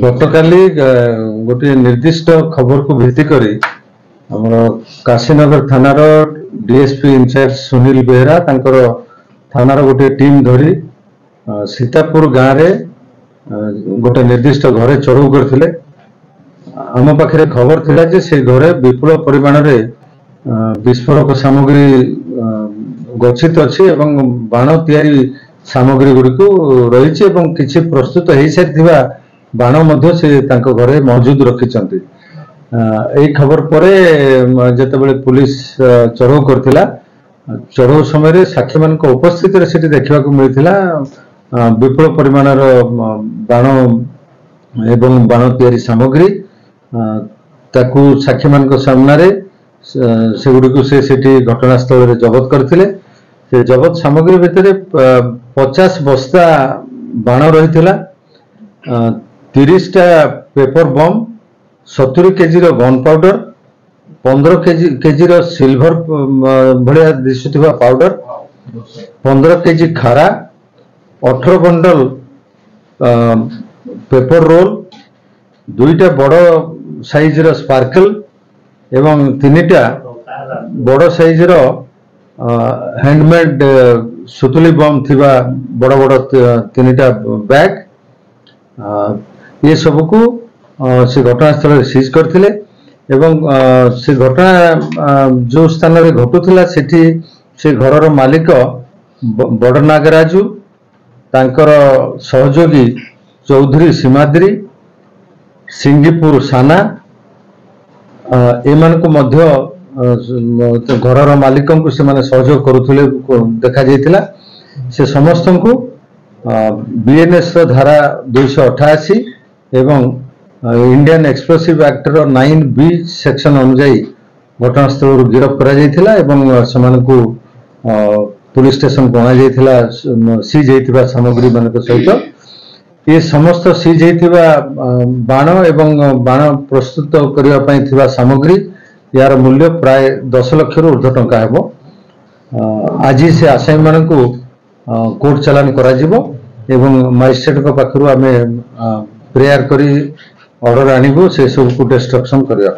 ଗତକାଲି ଗୋଟିଏ ନିର୍ଦ୍ଦିଷ୍ଟ ଖବରକୁ ଭିତ୍ତି କରି ଆମର କାଶୀନଗର ଥାନାର ଡିଏସପି ଇନଚାର୍ଜ ସୁନିଲ ବେହେରା ତାଙ୍କର ଥାନାର ଗୋଟିଏ ଟିମ୍ ଧରି ସୀତାପୁର ଗାଁରେ ଗୋଟେ ନିର୍ଦ୍ଦିଷ୍ଟ ଘରେ ଚଢ଼ଉ କରିଥିଲେ। ଆମ ପାଖରେ ଖବର ଥିଲା ଯେ ସେ ଘରେ ବିପୁଳ ପରିମାଣରେ ବିସ୍ଫୋରକ ସାମଗ୍ରୀ ଗଚ୍ଛିତ ଅଛି ଏବଂ ବାଣ ତିଆରି ସାମଗ୍ରୀ ଗୁଡ଼ିକୁ ରହିଛି ଏବଂ କିଛି ପ୍ରସ୍ତୁତ ହୋଇସାରିଥିବା ବାଣ ମଧ୍ୟ ସେ ତାଙ୍କ ଘରେ ମହଜୁଦ ରଖିଛନ୍ତି। ଏହି ଖବର ପରେ ଯେତେବେଳେ ପୁଲିସ ଚଢ଼ଉ କରିଥିଲା, ଚଢ଼ଉ ସମୟରେ ସାକ୍ଷୀମାନଙ୍କ ଉପସ୍ଥିତିରେ ସେଠି ଦେଖିବାକୁ ମିଳିଥିଲା ବିପୁଳ ପରିମାଣର ବାଣ ଏବଂ ବାଣ ତିଆରି ସାମଗ୍ରୀ। ତାକୁ ସାକ୍ଷୀମାନଙ୍କ ସାମ୍ନାରେ ସେଗୁଡ଼ିକୁ ସେଠି ଘଟଣାସ୍ଥଳରେ ଜବତ କରିଥିଲେ। ସେ ଜବତ ସାମଗ୍ରୀ ଭିତରେ 50 ବସ୍ତା ବାଣ ରହିଥିଲା, 30ଟା ପେପର ବମ୍, 70 କେଜିର ଗନ୍ ପାଉଡର, 15 କେଜିର ସିଲଭର ଭଳିଆ ଦିଶୁଥିବା ପାଉଡର, 15 କେଜି ଖାରା, 18 ବଣ୍ଡଲ ପେପର ରୋଲ, 2ଟା ବଡ଼ ସାଇଜର ସ୍ପାର୍କଲ ଏବଂ 3ଟା ବଡ଼ ସାଇଜର ହ୍ୟାଣ୍ଡମେଡ୍ ସୁତୁଲି ବମ୍ ଥିବା ବଡ଼ ବଡ଼ 3ଟା ବ୍ୟାଗ। ये सबको से घटनास्थल सीज करथिले एवं से घटना जो स्थान रे घटुथिला सेठी से घरर मालिक बड़ नागराजू, तांकर सहयोगी चौधरी सीमाद्री, सिंगीपुर साना एमान को मध्य घरर मालिक को से माने सहयोग करुथिले देखा जाइथिला। से समस्त को बीएनएस धारा 288 एवं Indian explosive act 9B section अनुजाई घटनास्थल गिरफ्त करा जाइथिला एवं समानकु पुलिस स्टेशन को अना जाइथिला सीज होइथिबा सामग्री मानक सहित। ये समस्त सीज होइथिबा बाण एवं बाण प्रस्तुत करिवा पई थिबा सामग्री यार मूल्य प्राय 10 लाख रु ऊर्ध्व टंका हेबो। आज से आसामी मानकु कोर्ट चालान करा जिवो एवं मजिस्ट्रेट को पाखरु आमे प्रेयर करी ऑर्डर आनिबो से सब को डिस्ट्रक्शन करिया।